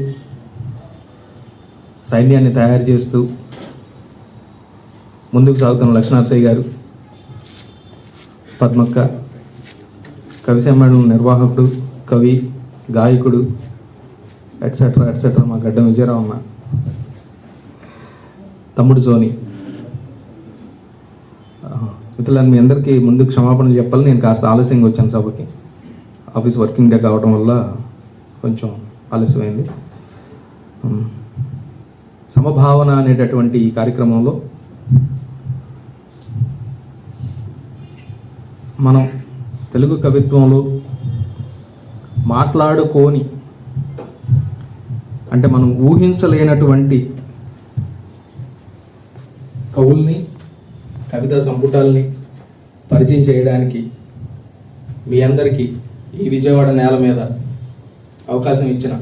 [SPEAKER 7] సైన్యాన్ని తయారు చేస్తూ ముందుకు సాగుతున్న లక్ష్మణాథయ్య గారు, పద్మక్క, కవి సమ్మేళనం నిర్వాహకుడు, కవి, గాయకుడు, ఎట్సెట్రా ఎట్సెట్రా మా గడ్డ విజయరామన్న, తమ్ముడు సోని, మిత్రులను మీ అందరికీ ముందు క్షమాపణలు చెప్పాలి. నేను కాస్త ఆలస్యంగా వచ్చాను సభకి. ఆఫీస్ వర్కింగ్ డే కావడం వల్ల కొంచెం ఆలస్యమైంది. సమభావన అనేటటువంటి ఈ కార్యక్రమంలో మనం తెలుగు కవిత్వంలో మాట్లాడుకోని, అంటే మనం ఊహించలేనటువంటి కవుల్ని, కవితా సంపుటాల్ని పరిచయం చేయడానికి మీ అందరికీ ఈ విజయవాడ నేల మీద అవకాశం ఇచ్చిన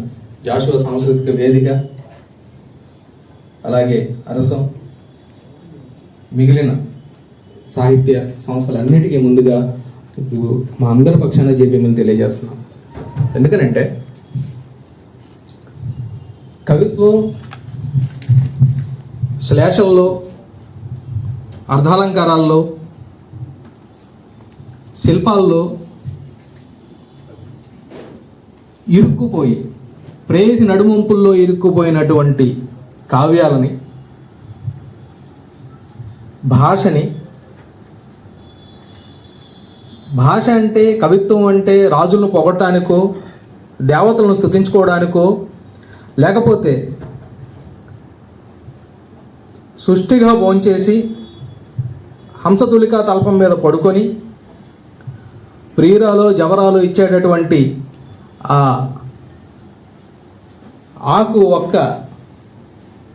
[SPEAKER 7] జాషువా సాంస్కృతిక వేదిక, అలాగే అరసం, మిగిలిన సాహిత్య సంస్థలన్నిటికీ ముందుగా మా అందరి పక్షాన జేబీఎంని తెలియజేస్తున్నాం. ఎందుకనంటే కవిత్వం శ్లేషల్లో, అర్ధాలంకారాల్లో, శిల్పాల్లో ఇరుక్కుపోయి, ప్రేయసి నడుమంపుల్లో ఇరుక్కుపోయినటువంటి కావ్యాలని, భాషని, భాష అంటే, కవిత్వం అంటే రాజులను పొగడటానికో, దేవతలను స్తుతించుకోవడానికో, లేకపోతే సుష్టిగా భోంచేసి హంసతులికా తల్పం మీద పడుకొని ప్రియురాలో జవరాలు ఇచ్చేటటువంటి ఆ ఆకు ఒక్క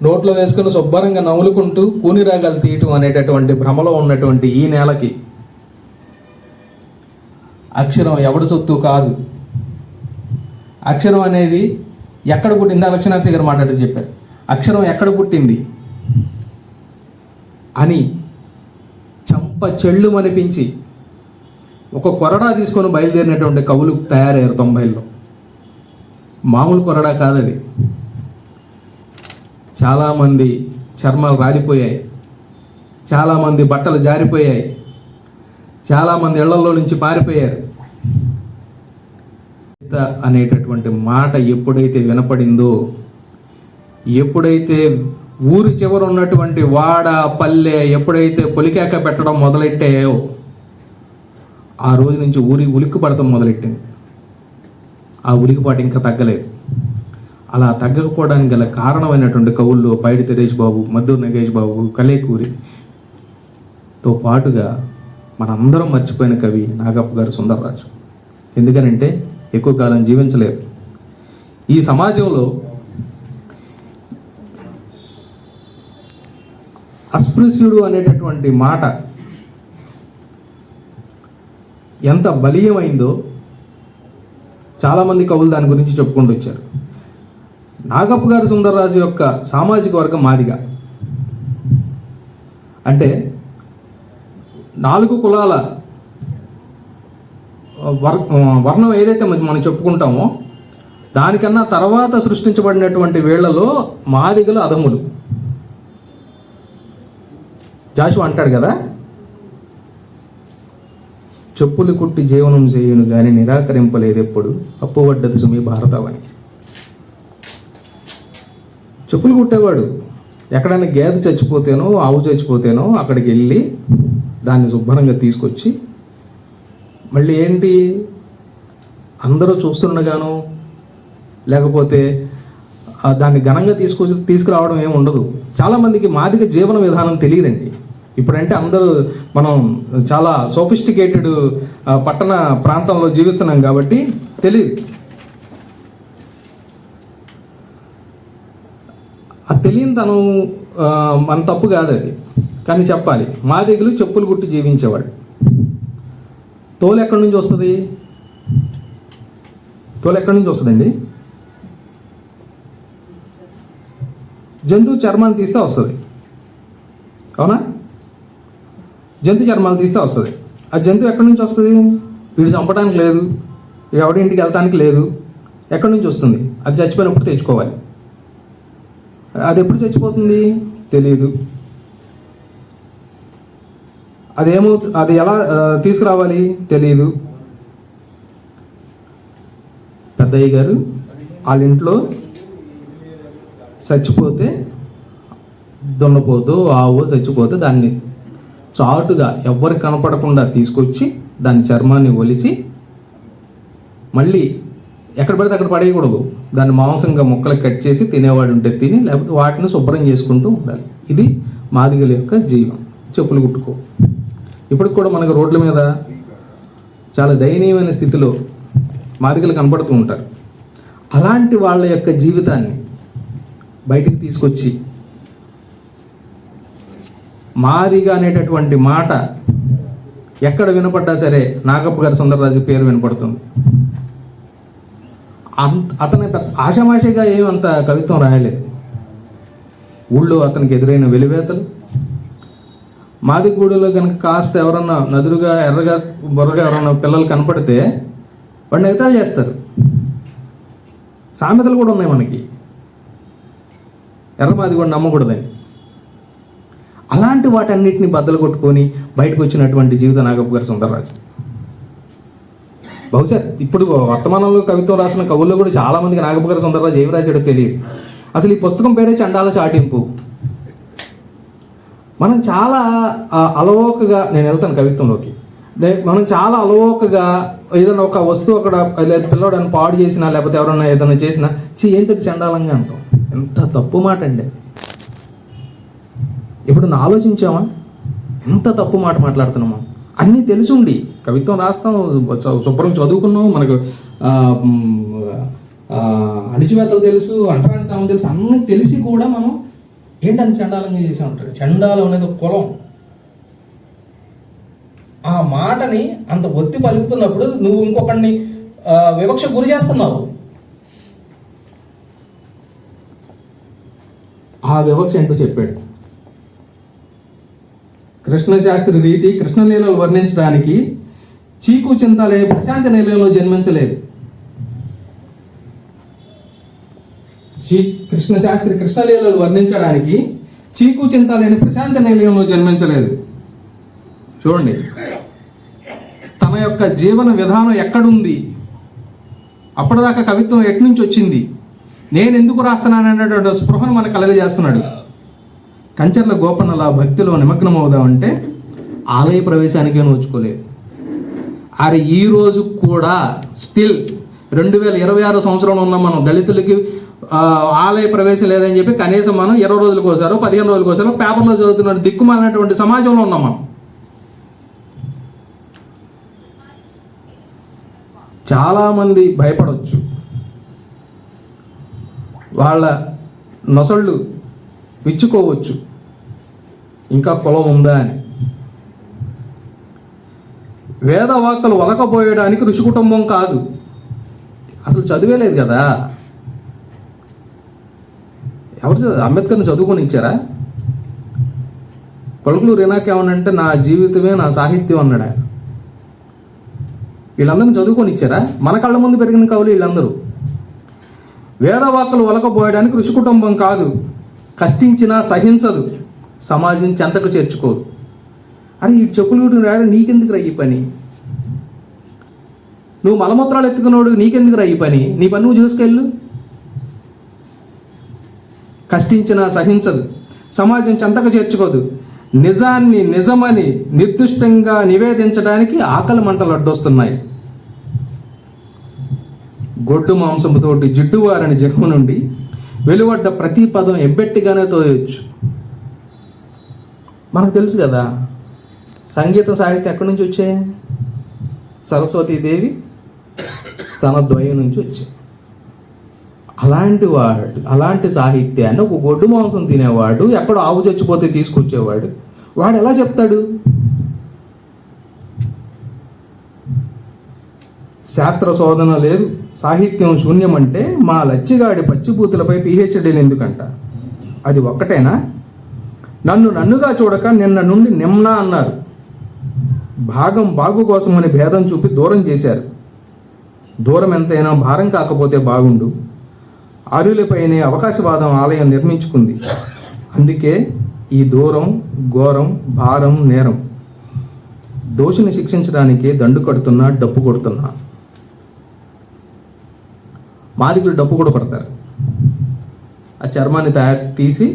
[SPEAKER 7] నోట్లో వేసుకుని శుభ్రంగా నవ్వులుకుంటూ కూని రాగాలు తీయటం అనేటటువంటి భ్రమలో ఉన్నటువంటి ఈ నేలకి అక్షరం ఎవడి సొత్తు కాదు. అక్షరం అనేది ఎక్కడ పుట్టింది, లక్ష్మీనాథ్ గారు మాట్లాడి చెప్పారు. అక్షరం ఎక్కడ పుట్టింది అని చంప చెళ్ళు అనిపించి ఒక కొరడా తీసుకొని బయలుదేరినటువంటి కవులు తయారయ్యారు 90లో. మామూలు కొరడా కాదది. చాలామంది చర్మాలు రాలిపోయాయి, చాలామంది బట్టలు జారిపోయాయి, చాలామంది ఇళ్లలో నుంచి పారిపోయారు. అనేటటువంటి మాట ఎప్పుడైతే వినపడిందో, ఎప్పుడైతే ఊరి చివర ఉన్నటువంటి వాడ పల్లె ఎప్పుడైతే పొలికేక పెట్టడం మొదలెట్టాయో ఆ రోజు నుంచి ఊరి ఉలిక్కి పడతాం మొదలెట్టింది. ఆ ఉలికిపాటు ఇంకా తగ్గలేదు. అలా తగ్గకపోవడానికి గల కారణమైనటువంటి కవుల్లో పైడి తెరేష్ బాబు, మద్దూరు నగేష్ బాబు, కలేకూరితో పాటుగా మనందరం మర్చిపోయిన కవి నాగప్ప గారు సుందరరాజు. ఎందుకనంటే ఎక్కువ కాలం జీవించలేదు. ఈ సమాజంలో అస్పృశ్యుడు అనేటటువంటి మాట ఎంత బలీయమైందో చాలామంది కవులు దాని గురించి చెప్పుకుంటూ వచ్చారు. నాగప్ప గారు సుందరరాజు యొక్క సామాజిక వర్గం మాదిగ. అంటే 4 కులాల వర్ణం ఏదైతే మనం చెప్పుకుంటామో దానికన్నా తర్వాత సృష్టించబడినటువంటి వేళ్లలో మాదిగలు అధములు. జాషువా అంటాడు కదా, చెప్పులు కుట్టి జీవనం చేయును గాని నిరాకరింపలేదు ఎప్పుడు అప్పువడ్డది సుమి భారతవని. చెప్పులు కుట్టేవాడు ఎక్కడైనా గేదె చచ్చిపోతేనో ఆవు చచ్చిపోతేనో అక్కడికి వెళ్ళి దాన్ని శుభ్రంగా తీసుకొచ్చి మళ్ళీ ఏంటి అందరూ చూస్తుండగానో లేకపోతే దాన్ని ఘనంగా తీసుకురావడం ఏమి ఉండదు. చాలామందికి మాదిగ జీవన విధానం తెలియదండి. ఇప్పుడంటే అందరూ మనం చాలా సోఫిస్టికేటెడ్ పట్టణ ప్రాంతంలో జీవిస్తున్నాం కాబట్టి తెలియదు. ఆ తెలియని తనం మన తప్పు కాదు అది, కానీ చెప్పాలి. మాదిగలు చెప్పులు కుట్టి జీవించేవాడు. తోలు ఎక్కడి నుంచి వస్తుంది? తోలు ఎక్కడి నుంచి వస్తుందండి? జంతువు చర్మాన్ని తీస్తే వస్తుంది, అవునా? జంతు చర్మాలు తీస్తే వస్తుంది. ఆ జంతువు ఎక్కడి నుంచి వస్తుంది? వీడు చంపడానికి లేదు, ఎవడి ఇంటికి వెళ్తానికి లేదు, ఎక్కడి నుంచి వస్తుంది? అది చచ్చిపోయినప్పుడు తెచ్చుకోవాలి. అది ఎప్పుడు చచ్చిపోతుంది తెలియదు. అది ఎలా తీసుకురావాలి తెలియదు. పెద్దయ్య గారు వాళ్ళ ఇంట్లో చచ్చిపోతే, దున్నపోతూ ఆవో చచ్చిపోతే దాన్ని చాటుగా ఎవ్వరికి కనపడకుండా తీసుకొచ్చి దాని చర్మాన్ని ఒలిచి మళ్ళీ ఎక్కడ పడితే అక్కడ పడేయకూడదు. దాన్ని మాంసంగా ముక్కలు కట్ చేసి తినేవాడు ఉంటే తిని, లేకపోతే వాటిని శుభ్రం చేసుకుంటూ ఉండాలి. ఇది మాదిగల యొక్క జీవం. చెప్పులు కుట్టుకో. ఇప్పటికి కూడా మనకు రోడ్ల మీద చాలా దయనీయమైన స్థితిలో మాదిగలు కనపడుతూ ఉంటారు. అలాంటి వాళ్ళ యొక్క జీవితాన్ని బయటికి తీసుకొచ్చి మాదిగ అనేటటువంటి మాట ఎక్కడ వినపడ్డా సరే నాగప్ప గారి సుందరరాజు పేరు వినపడుతుంది. అతని ఆషామాషిగా ఏమంత కవిత్వం రాయలేదు. ఊళ్ళో అతనికి ఎదురైన వెలివేతలు, మాదిగూడలో కనుక కాస్త ఎవరన్నా నదురుగా ఎర్రగా బొర్రగా ఎవరన్నా పిల్లలు కనపడితే వాడిని ఎగతాళి చేస్తారు. సామెతలు కూడా ఉన్నాయి మనకి, ఎర్రమాది కూడా నమ్మకూడదని. అలాంటి వాటన్నిటిని బద్దలు కొట్టుకొని బయటకు వచ్చినటువంటి జీవిత నాగప్ప గారి సుందరరాజు. బహుశా ఇప్పుడు వర్తమానంలో కవిత్వం రాసిన కవుల్లో కూడా చాలా మందికి నాగప్ప గారి సుందరరాజు ఏమి రాశాడో తెలియదు. అసలు ఈ పుస్తకం పేరే చండాల చాటింపు. మనం చాలా అలవోకగా, నేను వెళ్తాను కవిత్వంలోకి, మనం చాలా అలవోకగా ఏదైనా ఒక వస్తువు అక్కడ లేదా పిల్లవాడని పాడు చేసినా లేకపోతే ఎవరన్నా ఏదైనా చేసినా ఏంటది చండాలంగా అంటాం. ఎంత తప్పు మాట అండి. ఇప్పుడు ఆలోచించామా ఎంత తప్పు మాట మాట్లాడుతున్నామా? అన్నీ తెలిసి కవిత్వం రాస్తాం, శుభ్రం చదువుకున్నాం, మనకు అణిచివేతలు తెలుసు, అంటరానితనం తెలుసు, అన్నీ తెలిసి కూడా మనం ఏంటని చండాలంగా చేసి ఉంటాడు. చండాలం అనేది ఒక కులం. ఆ మాటని అంత ఒత్తి పలుకుతున్నప్పుడు నువ్వు ఇంకొకరిని వివక్ష గురి చేస్తున్నావు. ఆ వివక్ష ఏంటో చెప్పాడు. కృష్ణశాస్త్రి రీతి కృష్ణలీలలు వర్ణించడానికి చీకు చింత లేని ప్రశాంత నిలయంలో జన్మించలేదు. కృష్ణశాస్త్రి కృష్ణలీలలు వర్ణించడానికి చీకు చింత లేని ప్రశాంత నిలయంలో జన్మించలేదు. చూడండి, తన యొక్క జీవన విధానం ఎక్కడుంది, అప్పటిదాకా కవిత్వం ఎక్కడి నుంచి వచ్చింది, నేను ఎందుకు రాస్తున్నాను అనేటువంటి స్పృహను మనకు కలగజేస్తున్నాడు. కంచర్ల గోపన్నలా భక్తిలో నిమగ్నం అవుదామంటే ఆలయ ప్రవేశానికే నోచుకోలేదు. అరే ఈ రోజు కూడా స్టిల్ 2026 సంవత్సరంలో ఉన్న మనం దళితులకి ఆలయ ప్రవేశం లేదని చెప్పి కనీసం మనం 20 రోజులకు ఒకసారో 15 రోజులకు ఒకసారో పేపర్లో చదువుతున్న దిక్కుమాలినటువంటి సమాజంలో ఉన్నాం మనం. చాలామంది భయపడవచ్చు, వాళ్ళ నొసళ్ళు విచ్చుకోవచ్చు, ఇంకా కులం ఉందా అని. వేదవాక్కులు ఒలకపోయడానికి ఋషి కుటుంబం కాదు, అసలు చదివే లేదు కదా. ఎవరు అంబేద్కర్ని చదువుకొని ఇచ్చారా? కొలకలూరు ఏమనంటే నా జీవితమే నా సాహిత్యం అన్నాడు ఆయన. వీళ్ళందరినీ చదువుకొని ఇచ్చారా? మన కళ్ళ ముందు పెరిగిన కవులు వీళ్ళందరూ. వేదవాక్కులు ఒలకపోయడానికి ఋషి కుటుంబం కాదు, కష్టించినా సహించదు, సమాజం చెంతకు చేర్చుకోదు. అని ఈ చెప్పులు రాడు, నీకెందుకు రా ఈ పని? నువ్వు మలమూత్రాలు ఎత్తుకున్నాడు, నీకెందుకు రా ఈ పని? నీ పని నువ్వు చూసుకెళ్ళు. కష్టించినా సహించదు, సమాజం చెంతకు చేర్చుకోదు, నిజాన్ని నిజమని నిర్దిష్టంగా నివేదించడానికి ఆకలి మంటలు అడ్డొస్తున్నాయి. గొడ్డు మాంసముతోటి జిడ్డువారని జన్మ నుండి వెలువడ్డ ప్రతి పదం ఎబ్బెట్టిగానే తోయొచ్చు. మనకు తెలుసు కదా, సంగీత సాహిత్యం ఎక్కడి నుంచి వచ్చాయి? సరస్వతీదేవి స్తనద్వయం నుంచి వచ్చాయి. అలాంటి వాడు, అలాంటి సాహిత్యాన్ని ఒక గొడ్డు మాంసం తినేవాడు, ఎక్కడో ఆవు చచ్చిపోతే తీసుకొచ్చేవాడు, వాడు ఎలా చెప్తాడు? శాస్త్ర శోధన లేదు, సాహిత్యం శూన్యం అంటే మా లచ్చిగాడి పచ్చిబూతులపై పిహెచ్డీలు ఎందుకంట? అది ఒక్కటేనా? నన్నుగా చూడక నిన్న నుండి నిమ్నా అన్నారు. భాగం బాగు కోసమని భేదం చూపి దూరం చేశారు. దూరం ఎంతైనా భారం కాకపోతే బాగుండు. ఆర్యులపైనే అవకాశవాదం ఆలయం నిర్మించుకుంది. అందుకే ఈ దూరం, ఘోరం, భారం, నేరం. దోషిని శిక్షించడానికి దండు కడుతున్నా, డప్పు కొడుతున్నా. మాదిగులు డప్పు కూడా కొడతారు. ఆ చర్మాన్ని తీసి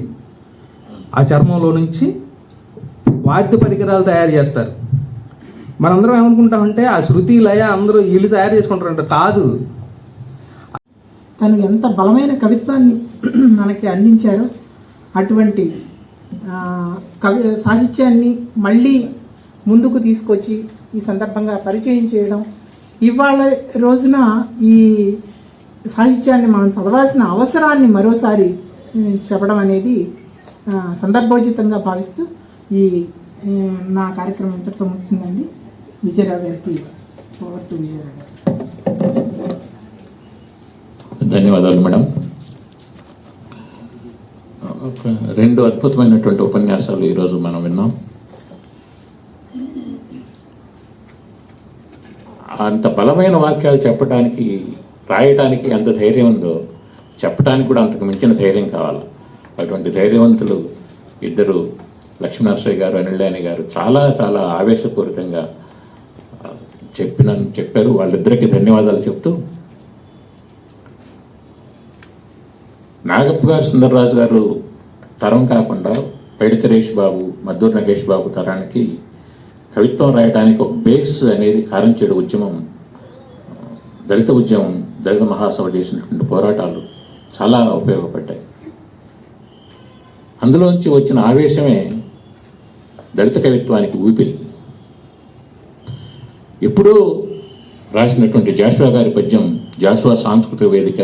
[SPEAKER 7] ఆ చర్మంలో నుంచి వాద్య పరికరాలు తయారు చేస్తారు. మనందరం ఏమనుకుంటామంటే ఆ శృతి, లయ అందరూ వీళ్ళు తయారు చేసుకుంటారంట. కాదు.
[SPEAKER 6] తను ఎంత బలమైన కవిత్వాన్ని మనకి అందించారో అటువంటి సాహిత్యాన్ని మళ్ళీ ముందుకు తీసుకొచ్చి ఈ సందర్భంగా పరిచయం చేయడం, ఇవాళ రోజున ఈ సాహిత్యాన్ని మనం చదవాల్సిన అవసరాన్ని మరోసారి చెప్పడం అనేది సందర్భోచితంగా భావిస్తూ ఈ నా కార్యక్రమం ఇంతటితో ముగిసిందండి. విజయరావు గారికి ఓవర్ టు విజయరావు గారు.
[SPEAKER 5] ధన్యవాదాలు మేడం. రెండు అద్భుతమైనటువంటి ఉపన్యాసాలు ఈరోజు మనం విన్నాం. అంత బలమైన వాక్యాలు చెప్పడానికి, రాయటానికి ఎంత ధైర్యం ఉందో చెప్పడానికి కూడా అంతకు మించిన ధైర్యం కావాలి. అటువంటి ధైర్యవంతులు ఇద్దరు, లక్ష్మీనరసయ్య గారు, అనిల్యాని గారు చాలా చాలా ఆవేశపూరితంగా చెప్పారు. వాళ్ళిద్దరికీ ధన్యవాదాలు చెప్తూ, నాగప్ప గారు, సుందర్రాజు గారు తరం కాకుండా పైడితరేష్ బాబు, మద్దూరు నగేష్ బాబు తరానికి కవిత్వం రాయడానికి ఒక బేస్ అనేది కారంచేడు ఉద్యమం, దళిత ఉద్యమం, దళిత మహాసభ చేసినటువంటి పోరాటాలు చాలా ఉపయోగపడ్డాయి. అందులోంచి వచ్చిన ఆవేశమే దళిత కవిత్వానికి ఊపిరి. ఎప్పుడూ రాసినటువంటి జాషువా గారి పద్యం, జాషువా సాంస్కృతిక వేదిక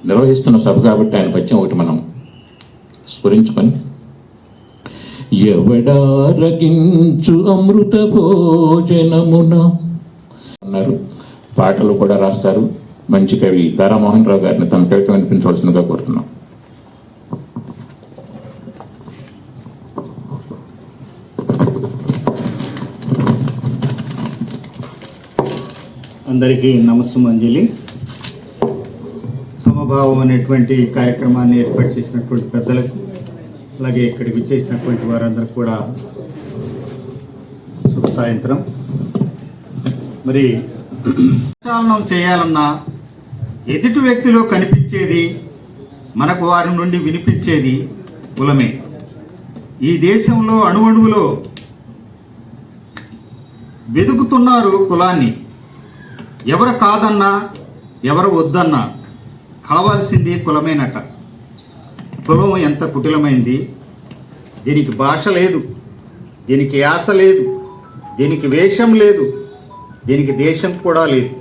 [SPEAKER 5] నిర్వహిస్తున్న సభ కాబట్టి ఆయన పద్యం ఒకటి మనం స్ఫురించుకొని, ఎవడారగించు అమృత భోజనమున అన్నారు. పాటలు కూడా రాస్తారు. మంచి కవి దారామోహన్ రావు గారిని తన కవిత్వం వినిపించవలసిందిగా కోరుతున్నాం.
[SPEAKER 8] అందరికీ నమస్సుమంజలి. సమభావం అనేటువంటి కార్యక్రమాన్ని ఏర్పాటు చేసినటువంటి పెద్దలకు, అలాగే ఇక్కడికి విచ్చేసినటువంటి వారందరికీ కూడా శుభ సాయంత్రం. మరి చాలనం చేయాలన్నా ఎదుటి వ్యక్తిలో కనిపించేది, మనకు వారి నుండి వినిపించేది కులమే. ఈ దేశంలో అణువణువులో వెతుకుతున్నారు కులాన్ని. ఎవరు కాదన్నా, ఎవరు వద్దన్నా కావాల్సింది కులమేనట. కులం ఎంత కుటిలమైంది. దీనికి భాష లేదు, దీనికి యాస లేదు, దీనికి వేషం లేదు, దీనికి దేశం కూడా లేదు.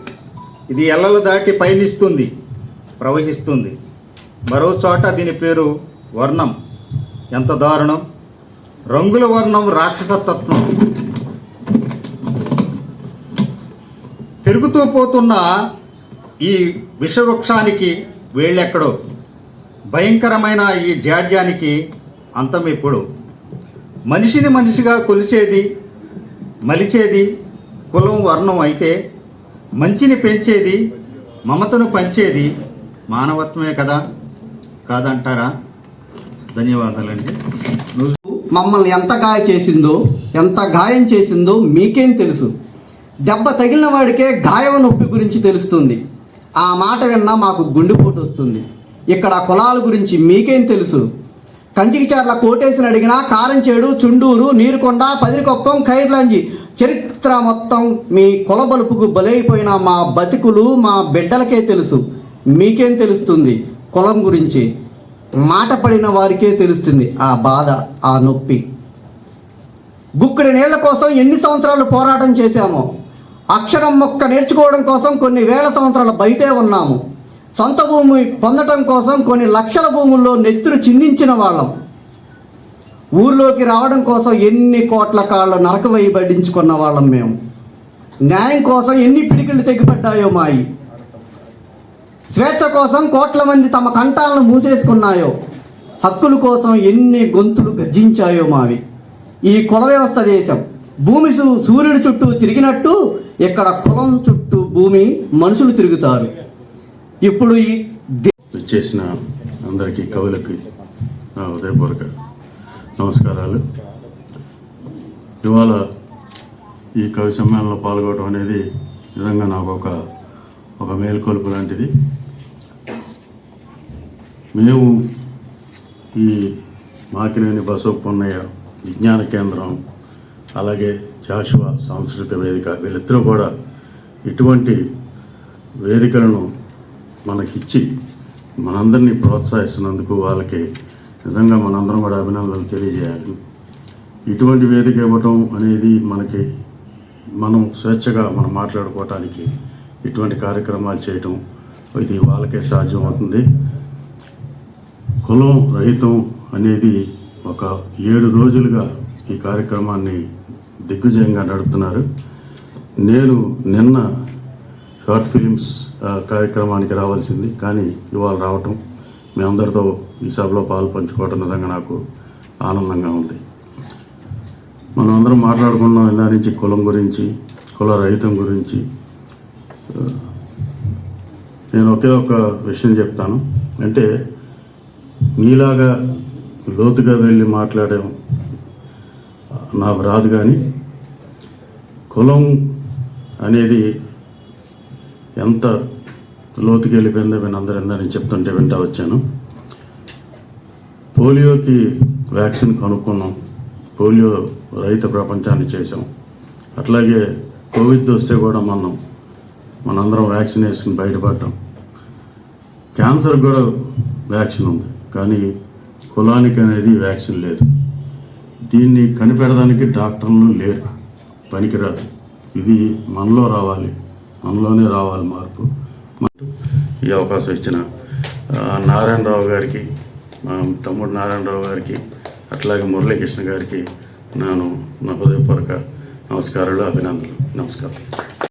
[SPEAKER 8] ఇది ఎల్లలు దాటి పయనిస్తుంది, ప్రవహిస్తుంది. మరో చోట దీని పేరు వర్ణం. ఎంత దారుణం! రంగుల వర్ణం, రాక్షసతత్వం. పెరుగుతూ పోతున్న ఈ విషవృక్షానికి వేళ్ళెక్కడో, భయంకరమైన ఈ జాడ్యానికి అంతం ఎప్పుడు? మనిషిని మనిషిగా కొలిచేది, మలిచేది కులం, వర్ణం అయితే మంచిని పెంచేది, మమతను పంచేది మానవత్వమే కదా, కాదంటారా? ధన్యవాదాలండి.
[SPEAKER 2] మమ్మల్ని ఎంత ఎంత గాయం చేసిందో మీకేం తెలుసు. దెబ్బ తగిలిన వాడికే గాయం నొప్పి గురించి తెలుస్తుంది. ఆ మాట విన్నా మాకు గుండెపోటు వస్తుంది. ఇక్కడ కులాల గురించి మీకేం తెలుసు? కంచికిచర్ల కోటేసిని అడిగినా కారంచేడు, చుండూరు, నీరుకొండ, పదిరికొప్పం, ఖైర్లంజి చరిత్ర మొత్తం మీ కుల బలుపుకు బలైపోయిన మా బతుకులు, మా బిడ్డలకే తెలుసు. మీకేం తెలుస్తుంది కులం గురించి? మాట పడిన వారికే తెలుస్తుంది ఆ బాధ, ఆ నొప్పి. గుక్కడి నీళ్ల కోసం ఎన్ని సంవత్సరాలు పోరాటం చేశామో, అక్షరం మొక్క నేర్చుకోవడం కోసం కొన్ని వేల సంవత్సరాల బయటే ఉన్నాము. సొంత భూమి పొందటం కోసం కొన్ని లక్షల భూముల్లో నెత్తురు చిందించిన వాళ్ళం. ఊర్లోకి రావడం కోసం ఎన్ని కోట్ల కాళ్ళ నరక వేయబడించుకున్న వాళ్ళం మేము. న్యాయం కోసం ఎన్ని పిడికిళ్ళు తెగిపడ్డాయో మాయి. స్వేచ్ఛ కోసం కోట్ల మంది తమ కంఠాలను మూసేసుకున్నాయో. హక్కుల కోసం ఎన్ని గొంతులు గర్జించాయో మావి. ఈ కుల వ్యవస్థ దేశం. భూమి సూర్యుడి చుట్టూ తిరిగినట్టు ఇక్కడ కులం చుట్టూ భూమి మనుషులు తిరుగుతారు. ఇప్పుడు ఈ
[SPEAKER 9] చేసిన అందరికీ కవులకి నా హృదయపూర్వక నమస్కారాలు. ఇవాళ ఈ కవి సమ్మేళనంలో పాల్గొనడం అనేది నిజంగా నాకు ఒక మేల్కొలుపు లాంటిది. మేము ఈ మాకినేని బసవపున్నయ్య విజ్ఞాన కేంద్రం, అలాగే జాషువా సాంస్కృతిక వేదిక, వీళ్ళిద్దరూ కూడా ఇటువంటి వేదికలను మనకిచ్చి మనందరినీ ప్రోత్సహిస్తున్నందుకు వాళ్ళకి నిజంగా మనందరం కూడా అభినందనలు తెలియజేయాలి. ఇటువంటి వేదిక ఇవ్వటం అనేది మనం స్వేచ్ఛగా మనం మాట్లాడుకోవటానికి ఇటువంటి కార్యక్రమాలు చేయటం ఇది వాళ్ళకే సాధ్యం అవుతుంది. కులం రహితం అనేది ఒక 7 రోజులుగా ఈ కార్యక్రమాన్ని దిగ్విజయంగా నడుపుతున్నారు. నేను నిన్న షార్ట్ ఫిలిమ్స్ కార్యక్రమానికి రావాల్సింది, కానీ ఇవాళ రావటం, మీ అందరితో ఈ సభలో పాలు పంచుకోవటం నిజంగా నాకు ఆనందంగా ఉంది. మనం అందరం మాట్లాడుకున్నాం ఇలా నుంచి కులం గురించి, కుల రహితం గురించి. నేను ఒకే ఒక విషయం చెప్తాను, అంటే మీలాగా లోతుగా వెళ్ళి మాట్లాడడం నాకు రాదు, కానీ కులం అనేది ఎంత లోతుకి వెళ్ళిపోయిందో అందరూ నేను చెప్తుంటే వింటా వచ్చాను. పోలియోకి వ్యాక్సిన్ కనుక్కున్నాం, పోలియో రహిత ప్రపంచాన్ని చేసాం. అట్లాగే కోవిడ్ వస్తే కూడా మనందరం వ్యాక్సిన్ వేసుకుని బయటపడ్డాం. క్యాన్సర్ కూడా వ్యాక్సిన్ ఉంది, కానీ కులానికి అనేది వ్యాక్సిన్ లేదు. దీన్ని కనిపెడడానికి డాక్టర్లు లేరు, పనికిరాదు. ఇది మనలో రావాలి, మనలోనే రావాలి మార్పు. ఈ అవకాశం ఇచ్చిన నారాయణరావు గారికి, మా తమ్ముడు నారాయణరావు గారికి, అట్లాగే మురళీకృష్ణ గారికి నా హృదయపూర్వక నమస్కారాలు, అభినందనలు. నమస్కారం.